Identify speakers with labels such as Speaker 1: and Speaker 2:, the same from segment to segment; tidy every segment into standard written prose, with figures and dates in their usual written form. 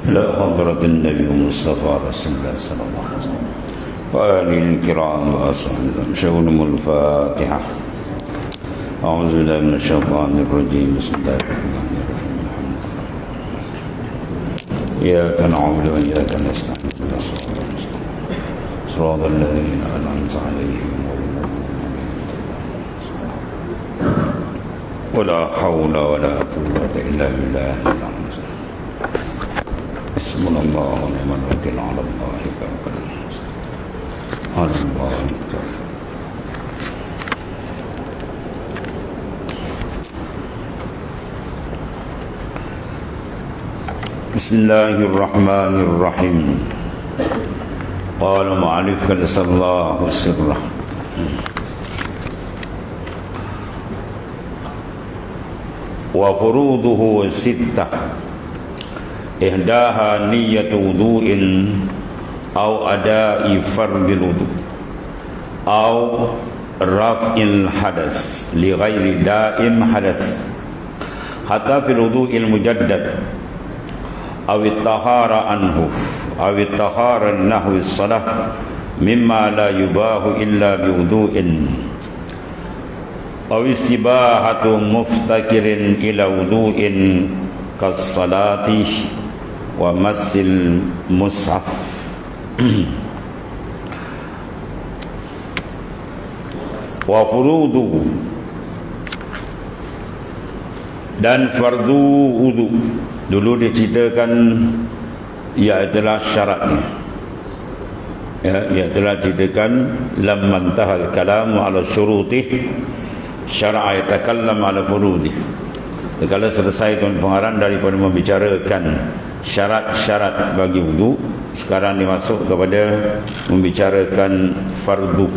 Speaker 1: إلى حضرة النبي المصطفى رسول الله صلى الله عليه وسلم وآله الكرام وأصحابه شؤونهم الفاتحة. أعوذ بالله من الشيطان الرجيم. بسم الله الرحمن الرحيم. إياك نعبد وإياك نستعين صراط الذين أنعمت عليهم ولا حول ولا قوة إلا بالله. حسبنا الله ونعم الوكيل على الله توكلنا على الله. بسم الله الرحمن الرحيم. قال المؤلف قدس الله سره وفروضه ستة إحداها نية وضوء أو أداء فرض الوضوء أو رفع الحدث لغير دائم حدث حتى في الوضوء المجدد أو الطهارة عنه أو الطهارة نحو الصلاة مما لا يباح إلا بوضوء أو استباحة مفتكر إلى وضوء كالصلاة ومس المصحف. وفروض dan fardu wudu. Dulu diceritakan ialah syaratnya. Ia telah ceritakan lamman tahal kalamu ala syurutih syara'a yatakallam ala furudih. Kalau selesai tuan pengarang daripada membicarakan syarat-syarat bagi wudu, sekarang dimasuk kepada membicarakan fardu.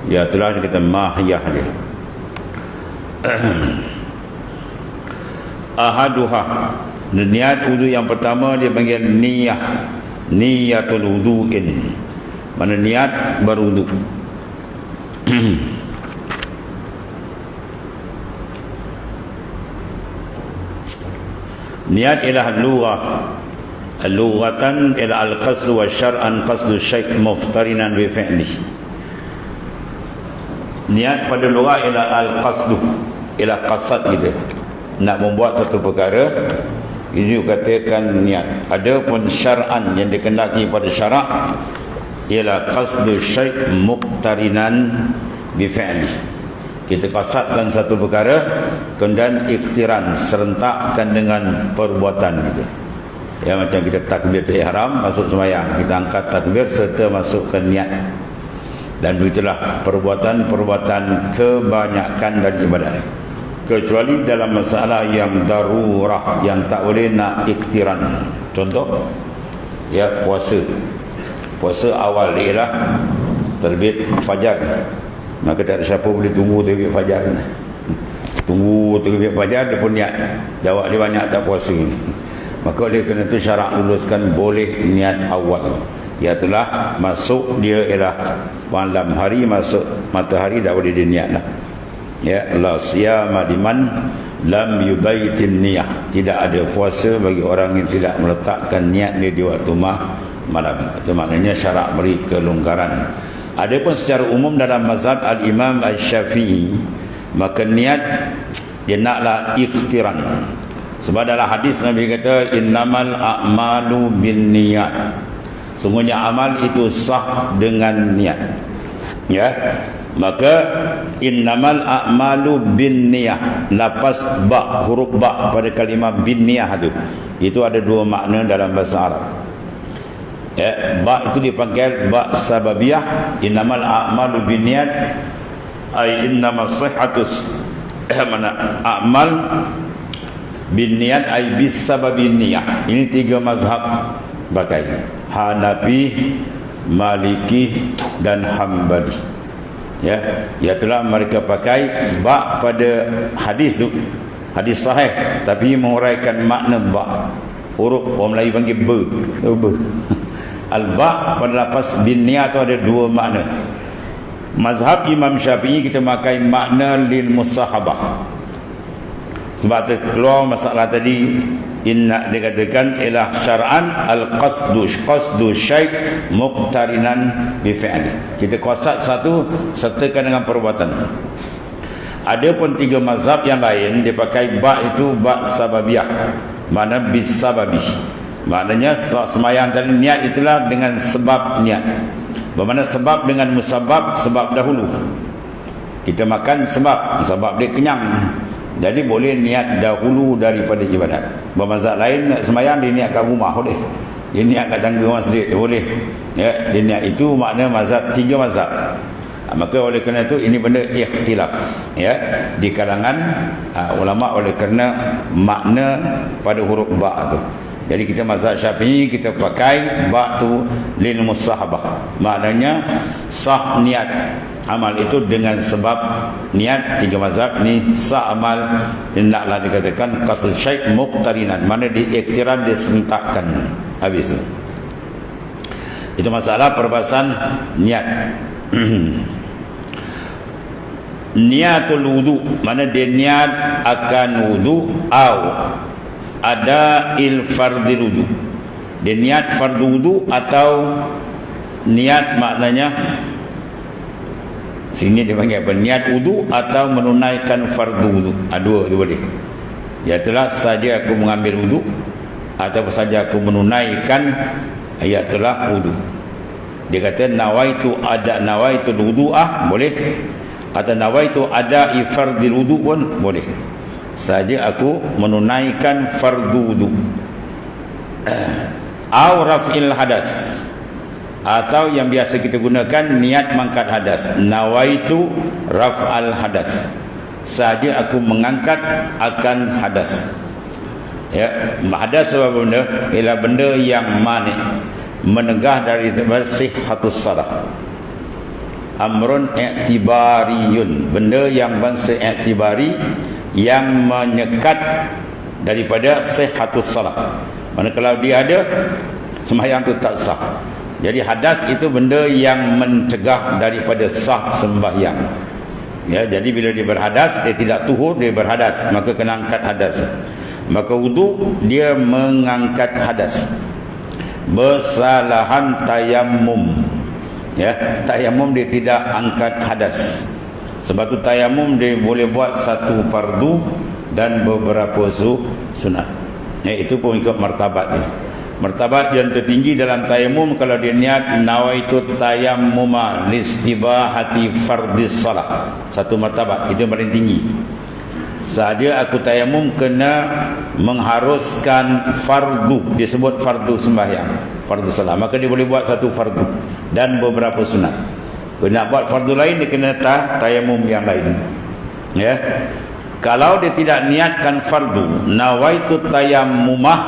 Speaker 1: Ya telah kita mahiyah dia. Ahaduha, niat wudu yang pertama dia panggil niyah, niyatul wudu'in. Mana niat berwudu. Niat ialah lughah. Lughatan ila al-qasd wa syar'an qasdu syai' muftarinan bi fi'li. Niat pada lughah ialah al-qasdu, ialah qasad kita. Nak membuat satu perkara, itu katakan niat. Adapun syar'an yang dikehendaki pada syarak ialah qasdu syai' muftarinan bi fi'li. Kita qasadkan satu perkara, kemudian iktiran, serentakkan dengan perbuatan kita. Ya, macam kita takbir ihram masuk sembahyang, kita angkat takbir serta masukkan niat. Dan begitulah perbuatan-perbuatan kebanyakan dari ibadat. Kecuali dalam masalah yang darurah, yang tak boleh nak iktiran. Contoh, ya puasa. Puasa awal ialah terbit fajar. Maka tak ada siapa boleh tunggu terbit fajar. Tunggu terbit fajar dia pun niat. Jawab dia banyak tak puasa. Maka oleh kerana itu syarak luluskan boleh niat awal. Iaitulah masuk dia ialah malam hari, masuk matahari dah boleh dia niat lah. Ya, la siyama liman lam yubaitin niyah. Tidak ada puasa bagi orang yang tidak meletakkan niat dia di waktu malam. Itu maknanya syarak beri kelonggaran. Adapun secara umum dalam mazhab al-Imam Al-Syafi'i, maka niat dia naklah ikhtiran. Sebab dalam hadis Nabi kata innamal a'malu bin niyat. Sungguhnya amal itu sah dengan niat. Ya. Maka innamal a'malu bin niyah. Lapas ba, huruf ba pada kalimah bin niyah itu ada dua makna dalam bahasa Arab. Ya, ba itu dipanggil ba sababiyah. Innamal a'malu binniyat ay innamas sihhatus mana amal binniyat ay bis sababin niyah. Ini tiga mazhab pakai, Hanafi, Maliki dan Hambali. Ya, iaitulah mereka pakai ba pada hadis tu, hadis sahih, tapi menguraikan makna ba. Huruf orang Melayu panggil be. Al-ba pada lafaz bin niyat ada dua makna. Mazhab Imam Syafi'i kita pakai makna lil musahabah. Sebab tu keluar masalah tadi, inna dikatakan ialah syar'an qasdu syai' muqtarinan bi fi'li. Kita qasad satu sertakan dengan perbuatan. Ada pun 3 mazhab yang lain dia pakai ba itu ba sababiyah. Makna bis sababi. Maknanya semayang tadi niat itulah dengan sebab niat. Bermakna sebab dengan musabab, sebab dahulu. Kita makan sebab dia kenyang. Jadi boleh niat dahulu daripada ibadat. Bermazhab lain semayang dia niat kat rumah boleh. Dia niat kat tangga masjid boleh. Ya, dia niat itu makna mazhab 3 mazhab. Maka oleh kerana itu ini benda ikhtilaf ya di kalangan ulama oleh kerana makna pada huruf ba tu. Jadi kita mazhab Syafi'i kita pakai ba tu lil musahabah. Maknanya sah niat amal itu dengan sebab niat. 3 mazhab ni sah amal hendaklah dikatakan qasd syai' muqtarinan. Mana diiktiran diserentakkan habis tu. Itu masalah perbahasan niat. Niatul wudu, mana dia niat akan wudu atau ada fardil wudu. Dia niat fardu wudu atau niat maknanya sini dia panggil apa? Niat wudu atau menunaikan fardu wudu. Dua tu boleh. Ya telah saja aku mengambil wudu atau saja aku menunaikan telah wudu. Dia kata nawaitu wudu'ah boleh. Atau nawaitu ada fardil wudu pun boleh. Saja aku menunaikan fardu wudu. Au raf'il hadas. Atau yang biasa kita gunakan niat mengangkat hadas. Nawaitu raf'al hadas. Saja aku mengangkat akan hadas. Ya, hadas apa benda? Ialah benda yang mani, menegah dari sihhatus salah. Amrun i'tibariyun, benda yang bangsa i'tibari yang menyekat daripada sihhatus salah. Mana kalau dia ada sembahyang tu tak sah. Jadi hadas itu benda yang mencegah daripada sah sembahyang. Ya, jadi bila dia berhadas, dia tidak tuhur, dia berhadas, maka kena angkat hadas. Maka wudu dia mengangkat hadas. Bersalahan tayammum. Ya, tayamum dia tidak angkat hadas. Sebab tu tayamum dia boleh buat satu fardu dan beberapa sunat. Ya, itu pun ikut martabat dia. Martabat yang tertinggi dalam tayamum kalau dia niat nawaitu tayammuma listibahati fardis salah. Satu martabat itu paling tinggi. Sahaja aku tayamum kena mengharuskan fardu, disebut fardu sembahyang, fardu salat, maka dia boleh buat satu fardu dan beberapa sunat. Kalau nak buat fardu lain dia kena tayamum yang lain. Ya. Kalau dia tidak niatkan fardu, nawaitu tayammumah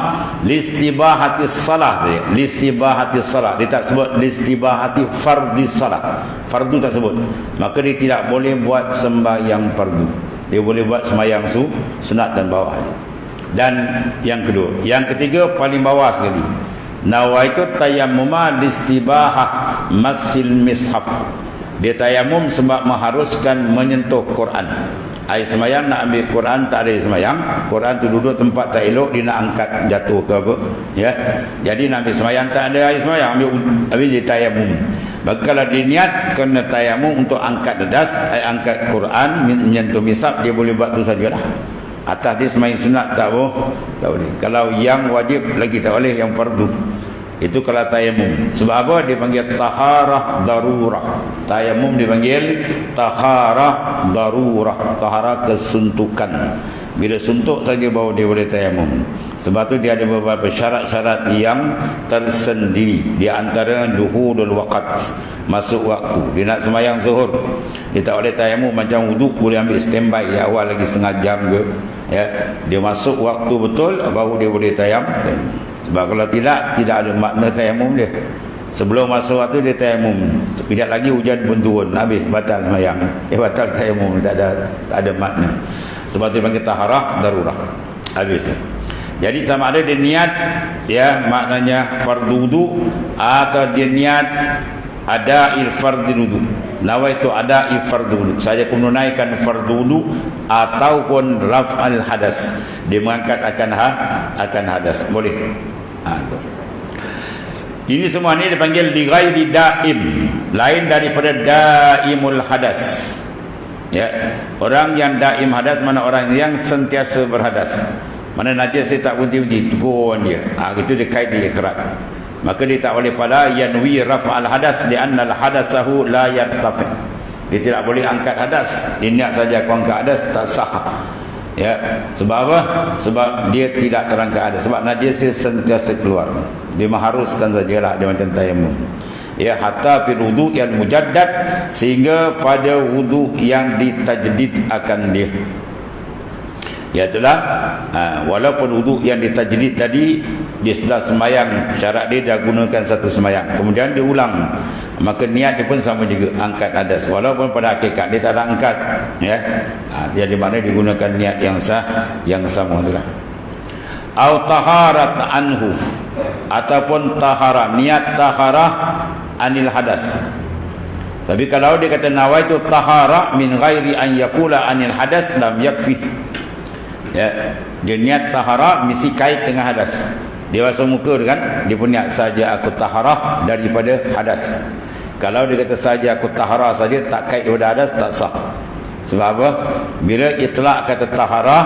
Speaker 1: listibahati salah dia. Listibahati salah. Dia tak sebut listibahati fardis salah. Fardu tak sebut. Maka dia tidak boleh buat sembahyang fardu. Dia boleh buat sembahyang sunat dan bawah. Dan yang kedua, yang ketiga paling bawah sekali. Nawaitu tayammuma listibahah masil mishaf. Dia tayamum sebab mengharuskan menyentuh Quran. Air semayang nak ambil Quran, tak ada semayang, Quran tu duduk tempat tak elok, dia nak angkat jatuh ke apa, ya. Jadi nak ambil semayang tak ada air semayang, ambil dia tayamum. Maka kalau dia niat kena tayamum untuk angkat dedas, angkat Quran, menyentuh misab, dia boleh buat tu sajalah. Atas dia semayang sunat tak boleh. Kalau yang wajib lagi tak boleh, yang fardu. Itu kalau tayamum. Sebab apa? Dia panggil taharah darurah. Tayamum dipanggil taharah darurah. Taharah kesuntukan. Bila suntuk saja baru dia boleh tayamum. Sebab tu dia ada beberapa syarat-syarat yang tersendiri. Di antara duhulul waqt, masuk waktu. Dia nak semayang zuhur, dia tak boleh tayamum macam wuduk, boleh ambil standby ya, awal lagi setengah jam ke, ya. Dia masuk waktu betul baru dia boleh tayamum. Sebab kalau tidak ada makna tayamum dia. Sebelum masuk waktu dia tayamum, sekejap lagi hujan pun turun, habis batal semayang, batal tayamum, tak ada makna. Sebab tu panggil taharah darurah, habis. Jadi sama ada dia niat, ya, maknanya fardu wudu, atau dia niat ada'il fardil wudu. Nawaitu ada'i fardhu wudu. Saya aku menunaikan fardhu wudu ataupun raf'al hadas. Dia mengangkat akan hadas. Boleh. Tu. Ini semua ni dipanggil li ghairi daim, lain daripada daimul hadas. Ya, orang yang daim hadas mana orang yang sentiasa berhadas. Mana najis dia tak berhenti-henti, tegur dia. Itu dia kait dia kerat. Maka dia tak boleh pada yanwi raf'al hadas li'anna al-hadasahu la yartafi. Dia tidak boleh angkat hadas. Dia niat saja aku angkat hadas tak sah. Ya, sebab apa? Sebab dia tidak terangkat hadas. Sebab najis dia sentiasa keluar. Dia mengharuskan sajalah dia macam tayamum. Ya, hatta fil wudu yang mujaddad, sehingga pada wudu yang ditajdid akan dia. Ya itulah, walaupun wudu yang ditajdid tadi dia sudah semayang, syarat dia dah gunakan satu semayang, kemudian dia ulang, maka niat dia pun sama juga, angkat hadas, walaupun pada hakikat dia tak ada angkat, ya. Jadi makna digunakan niat yang sah, yang sama itulah. Au taharat anhu, ataupun tahara, niat tahara anil hadas. Tapi kalau dia kata nawaitu tahara min ghairi an yaqula anil hadas lam yakfi. Ya, dia niat tahara mesti kait dengan hadas. Dia basuh muka kan, dia pun niat saja aku tahara daripada hadas. Kalau dia kata saja aku tahara saja tak kait daripada hadas, tak sah. Sebab apa? Bila itlaq kata tahara,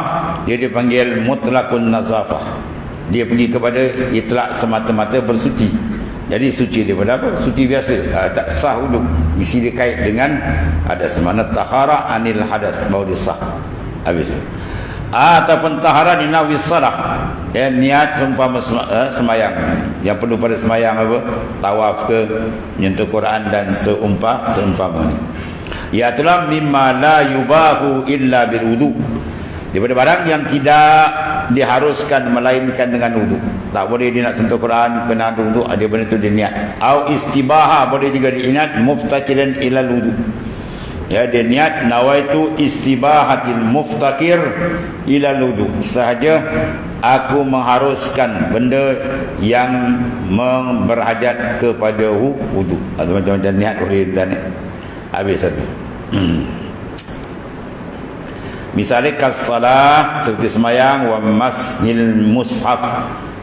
Speaker 1: dia dipanggil mutlaqun nazafah. Dia pergi kepada itlaq semata-mata bersuci. Jadi suci daripada apa? Suci biasa. Tak sah wudu. Mesti dia kait dengan hadas. Mana tahara anil hadas, baru dia sah. Habis. Ataupun tahara dinawi salah, ya, niat seumpama semayang. Yang perlu pada semayang apa? Tawaf ke, menyentuh Quran dan seumpama ni. Ya itulah mimma la yubahu illa bil wudu. Daripada barang yang tidak diharuskan melainkan dengan wudu. Tak boleh dia nak sentuh Quran kena wudu, ada benda tu dia niat. Au istibaha, boleh juga diingat muftakiran ilal wudu. Ya, dia niat nawaitu istibahatil muftakir ila wudu. Sahaja aku mengharuskan benda yang berhajat kepada wudu. Atau macam-macam niat boleh dan habis satu. Misalnya kas-salah seperti semayang, wa mashil mushaf.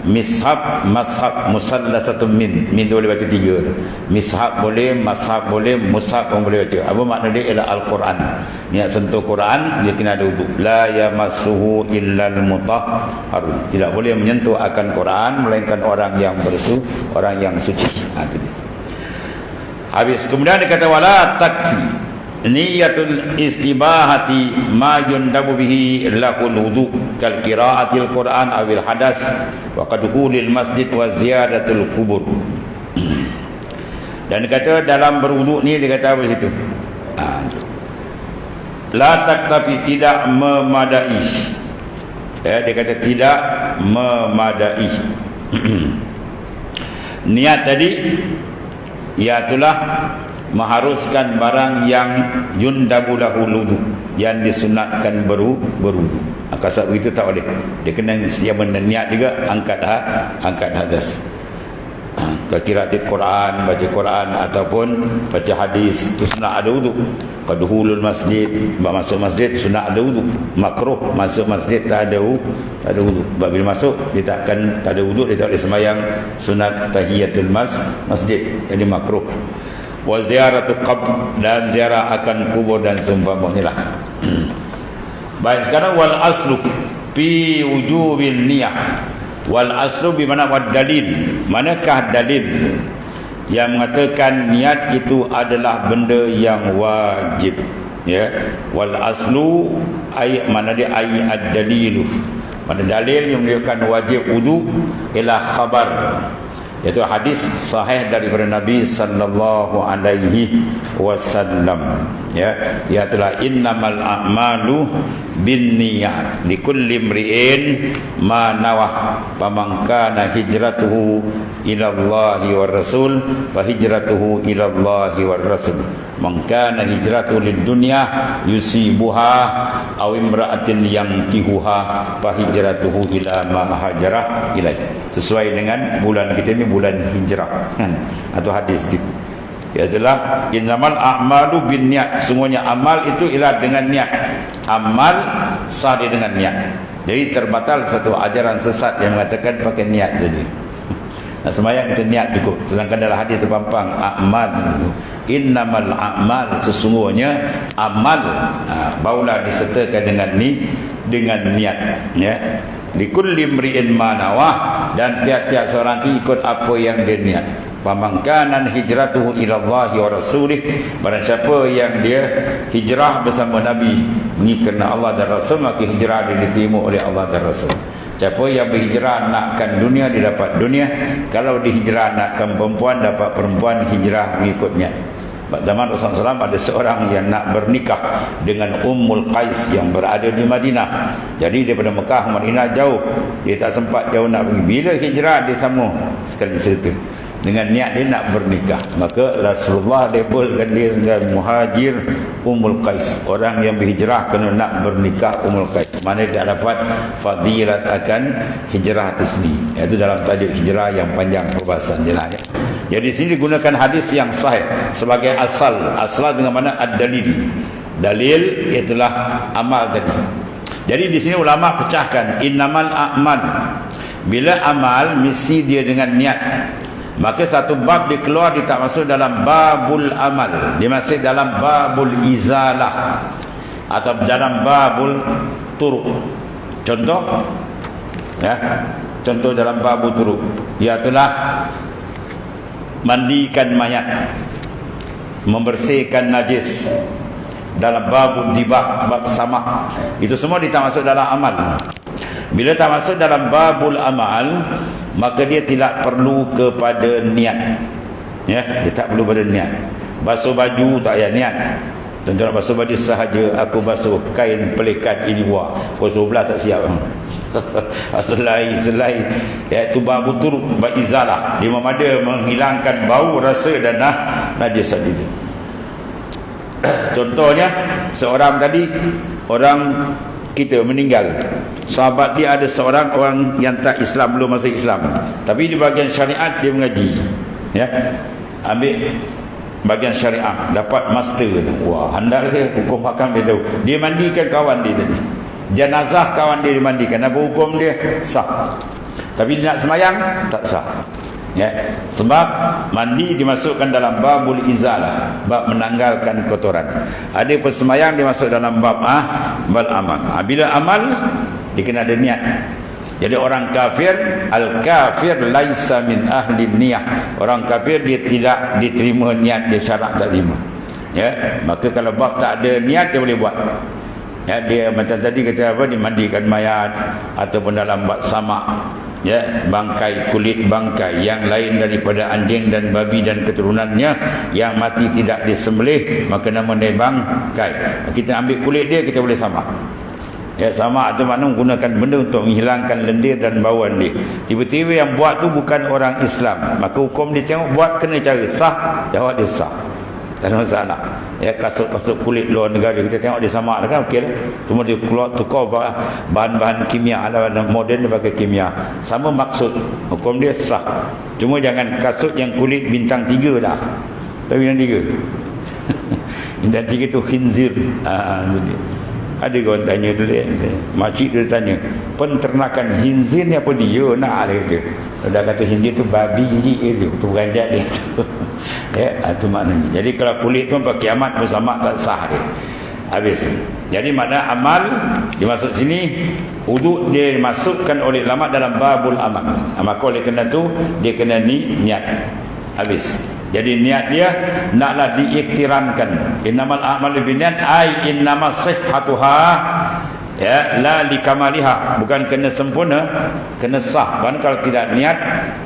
Speaker 1: Mishaf, mashaf, musallasatun min tu boleh baca 3. Mishaf boleh, mashaf boleh, mushaf pun boleh baca. Apa makna dia? Ialah Al-Quran. Niat sentuh Quran, dia kena ada wudu. La yamassuhu illal mutahharun. Tidak boleh menyentuh akan Quran melainkan orang yang bersuci, orang yang suci. Itu dia. Habis. Kemudian dia kata wala takfi niyatul istibahati ma yundabu bihi lahul wudu kal qiraatil Quran awil hadas wa qadkhulil masjid wa ziyadatul kubur. Dan dia kata dalam berwudu ni, dia kata apa situ? La taktafi, tidak memadai. Ya, dia kata tidak memadai. Niat tadi iaitulah mengharuskan barang yang yundabu lahul wudu, yang disunatkan berwudu. Kasar begitu tak boleh. Dia kena sedia benda niat juga, angkat hadas. Qiraatil Quran, baca Quran ataupun baca hadis, itu sunat ada wudu. Qadkhulul masjid, masuk masjid sunat ada wudu. Makruh masuk masjid tak ada wudu. Bila masuk dia takkan tak ada wudu, dia tak boleh sembahyang sunat tahiyatul masjid. Jadi makruh. Wa ziyaratul qabr, dan ziarah akan kubur dan seumpamanya lah. Baik, sekarang wal aslu fi wujubil niyah. Wal aslu bermakna wad dalil. Manakah dalil yang mengatakan niat itu adalah benda yang wajib? Ya, wal aslu ay mana dia ay ad-dalilu. Mana dalil yang menunjukkan wajib wudu ialah khabar, iaitu hadis sahih daripada Nabi sallallahu alaihi wasallam. Ya, ialah innamal a'malu binniyat likulli imri'in ma nawah faman kana hijratuhu ila Allahi war rasul fa hijratuhu ila Allahi war rasul man kana hijratuhu lid dunya yusibuha aw imra'atin yankihuha fa hijratuhu ila ma hajara ilaih. Sesuai dengan bulan kita ni bulan hijrah kan, atau hadis Ialah innamal a'malu binniat. Semuanya amal itu ialah dengan niat. Amal sah dia dengan niat. Jadi terbatal satu ajaran sesat yang mengatakan pakai niat tadi. Nah, sembahyang kita niat cukup. Sedangkan dalam hadis terpampang a'mal, innamal a'mal, sesungguhnya amal barulah disertakan dengan niat, ya. Likulli imri'in ma nawah, dan tiap-tiap seorang itu ikut apa yang dia niat. Pamangkanan hijratuhu ila Allah wa rasulih, barang siapa yang dia hijrah bersama Nabi mengikut Allah dan Rasul, maka hijrah dia diterima oleh Allah dan Rasul. Siapa yang berhijrah nakkan dunia, dia dapat dunia. Kalau dihijrah nakkan perempuan, dapat perempuan. Hijrah mengikutnya. Zaman Rasulullah SAW ada seorang yang nak bernikah dengan Ummul Qais yang berada di Madinah. Jadi daripada Mekah Madinah jauh, dia tak sempat jauh nak pergi. Bila hijrah dia sama sekali serta dengan niat dia nak bernikah, maka Rasulullah labelkan dia sebagai muhajir Ummul Qais, orang yang berhijrah kerana nak bernikah Ummul Qais. Mana dia dapat fadilat akan hijrah itu sendiri. Itu dalam tajuk hijrah yang panjang perbahasan jelas, ya. Jadi sini gunakan hadis yang sahih sebagai asal. Asal dengan mana ad-dalil. Dalil itulah amal tadi. Jadi di sini ulama pecahkan innamal a'mal. Bila amal mesti dia dengan niat. Maka satu bab dia keluar, dia tak masuk dalam babul amal. Dia masih dalam babul izalah atau dalam babul turuk. Contoh, ya. Contoh dalam babul turuk, iaitulah mandikan mayat, membersihkan najis, dalam babul dibak, bab sama. Itu semua dia tak masuk dalam amal. Bila tak masuk dalam babul amal, maka dia tidak perlu kepada niat, ya. Dia tak perlu pada niat. Basuh baju tak payah niat. Tentu nak basuh baju sahaja, aku basuh kain pelikat ini, wah, pukul 12 tak siap. Selai iaitu babu turuk, baizalah, dia memada menghilangkan bau, rasa dan najis itu. Contohnya seorang tadi, orang kita meninggal, sahabat dia ada seorang orang yang tak Islam, belum masuk Islam, tapi di bahagian syariat dia mengaji, ya. Ambil bahagian syariat, dapat master. Wah, handal dia, hukum hakam dia tahu. Dia mandikan kawan dia tadi, jenazah kawan dia dimandikan. Apa hukum dia? Sah. Tapi dia nak semayang, tak sah, ya. Sebab mandi dimasukkan dalam babul izalah, bab menanggalkan kotoran. Ada persemayang dimasuk dalam bab bal amal. Bila amal dia kena ada niat. Jadi orang kafir, al-kafir laisa min ahli niyah. Orang kafir dia tidak diterima niat, dia syarat tak terima, ya. Maka kalau bab tak ada niat, dia boleh buat, ya. Dia macam tadi kata apa, dimandikan mayat ataupun dalam bab sama, ya, bangkai, kulit bangkai yang lain daripada anjing dan babi dan keturunannya yang mati tidak disembelih, maka nama dia bangkai. Kita ambil kulit dia, kita boleh sama, ya. Sama atau makna menggunakan benda untuk menghilangkan lendir dan bauan dia. Tiba-tiba yang buat tu bukan orang Islam, maka hukum dia tengok buat kena cara sah. Jawab dia sah, tak ada masalah, ya. Kasut-kasut kulit luar negara kita tengok dia sama kan, okey lah. Cuma dia keluar tukar bahan-bahan kimia, ala moden dia pakai kimia, sama maksud, hukum dia sah. Cuma jangan kasut yang kulit bintang 3 dah. Tapi bintang 3 bintang 3 tu khinzir. Ada orang tanya dulu, makcik dia tanya, penternakan khinzir ni apa dia nak, dia dah kata khinzir tu babi itu, tu ganjat dia tu. Ya, itu maknanya. Jadi kalau kulit tu pakai kiamat pun sama, tak sah dia. Habis. Jadi makna amal dimasuk sini, wuduk dia dimasukkan oleh ulama dalam babul amal. Maka oleh kerana tu dia kena niat. Habis. Jadi niat dia naklah diiktirankan. Innamal a'malu binniyat, ai innama sihhatuha, ya, la likamaliha, bukan kena sempurna, kena sah. Bahkan kalau tidak niat,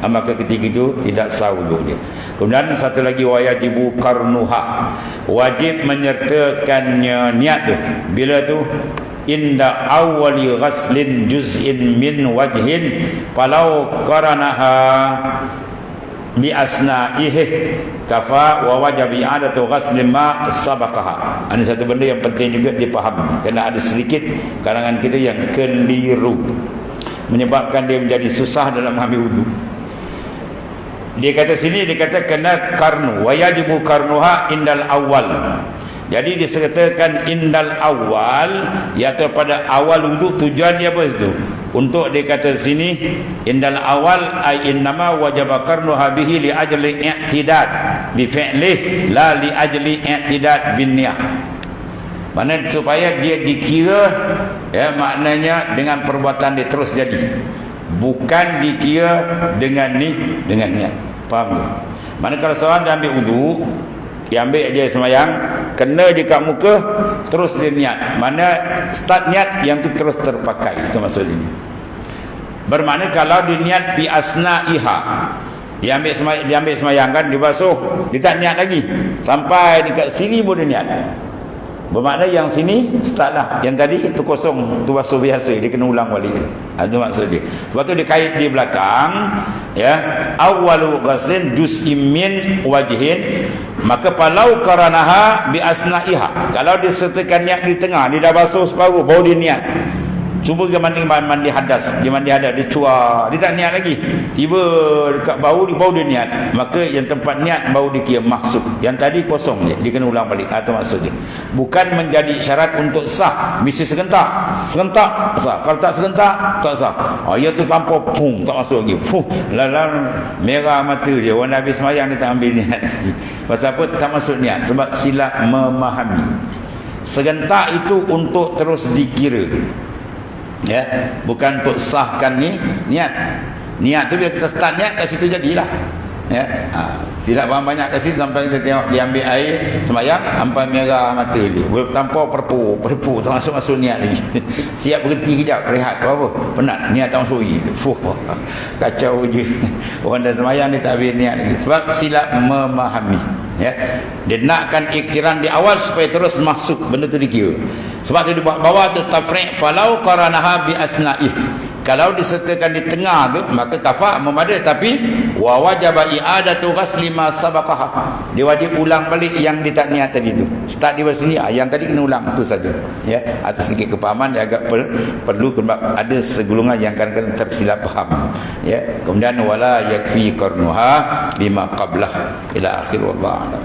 Speaker 1: maka ketika itu tidak sah wuduk dia. Kemudian satu lagi, wajibu qarnuha, wajib menyertakannya niat tu. Bila tu? Inda awwali ghaslin juz'in min wajhin falau qaranaha bi asna'ihi kafa wa wajabi adatu ghaslin ma sabaqaha. Ini satu benda yang penting juga dipaham, kerana ada sedikit kalangan kita yang keliru, menyebabkan dia menjadi susah dalam mengambil wuduk. Dia kata sini, dia kata kena karnu wa yajibu karnuha indal awal. Jadi disertakan indal awal, iaitu pada awal wudu. Tujuan dia apa itu? Untuk dia kata sini indal awal ay innama wajaba karnuha bihi li ajli i'tidad bi fi'lih la li ajli i'tidad bin niyah. Mana supaya dia dikira, ya, maknanya dengan perbuatan dia terus jadi, bukan dikira dengan niat. Faham tak? Mana kalau seorang dia ambil wudu, dia ambil dia semayang, kena di kat muka, terus dia niat. Mana start niat yang tu terus terpakai, itu maksud ini. Bermakna kalau dia niat bi asna'iha, dia ambil semayang kan, dia basuh, dia tak niat lagi sampai dekat sini pun dia niat. Bermakna yang sini start lah, yang tadi itu kosong, tu basuh biasa, dia kena ulang balik. Itu maksud dia. Sebab tu dia kait di belakang, ya, awwalu ghaslin juz'in min wajhin, maka palau qaranaha bi asna'iha, kalau disertakan niat di tengah, dia dah basuh separuh baru dia niat. Cuba dia mandi hadas, dia cuar, dia tak niat lagi, tiba dekat bahu dia baru dia niat, maka yang tempat niat baru dia kira maksud. Yang tadi kosong dia kena ulang balik. Itu maksud dia. Bukan menjadi syarat untuk sah. Mesti serentak sah, kalau tak serentak tak sah. Ia tu tanpa pung, tak masuk lagi. Lalang merah mata dia, orang habis semayang dia tak ambil niat lagi. Pasal apa? Tak masuk niat, sebab silap memahami. Serentak itu untuk terus dikira, ya, bukan untuk sahkan niat. Niat tu bila kita start niat, kat situ jadilah, ya. Silap banyak kat situ sampai kita tengok dia ambil air semayang sampai merah mata dia, tanpa perpu tak masuk niat lagi. Siap berhenti kejap, rehat ke apa, penat, niat tak masuk lagi. Kacau je. Orang dah semayang dia tak ambil niat lagi, sebab silap memahami, ya. Dia nakkan iktiran di awal supaya terus masuk benda tu dikira. Sebab tu di bawah tu tafriq falau qaranaha bi asna'ih, kalau disertakan di tengah tu maka kafah memadai, tapi wa wajaba i'adatu ghasli ma sabaqaha, dia wajib ulang balik yang dia tak niat tadi tu. Start di sini, yang tadi kena ulang, tu saja, ya. Atas sedikit kepahaman dia agak perlu, sebab ada segolongan yang kadang-kadang tersilap faham, ya. Kemudian wala yakfi qarnuha bima qablah ila akhir, wallahu a'lam.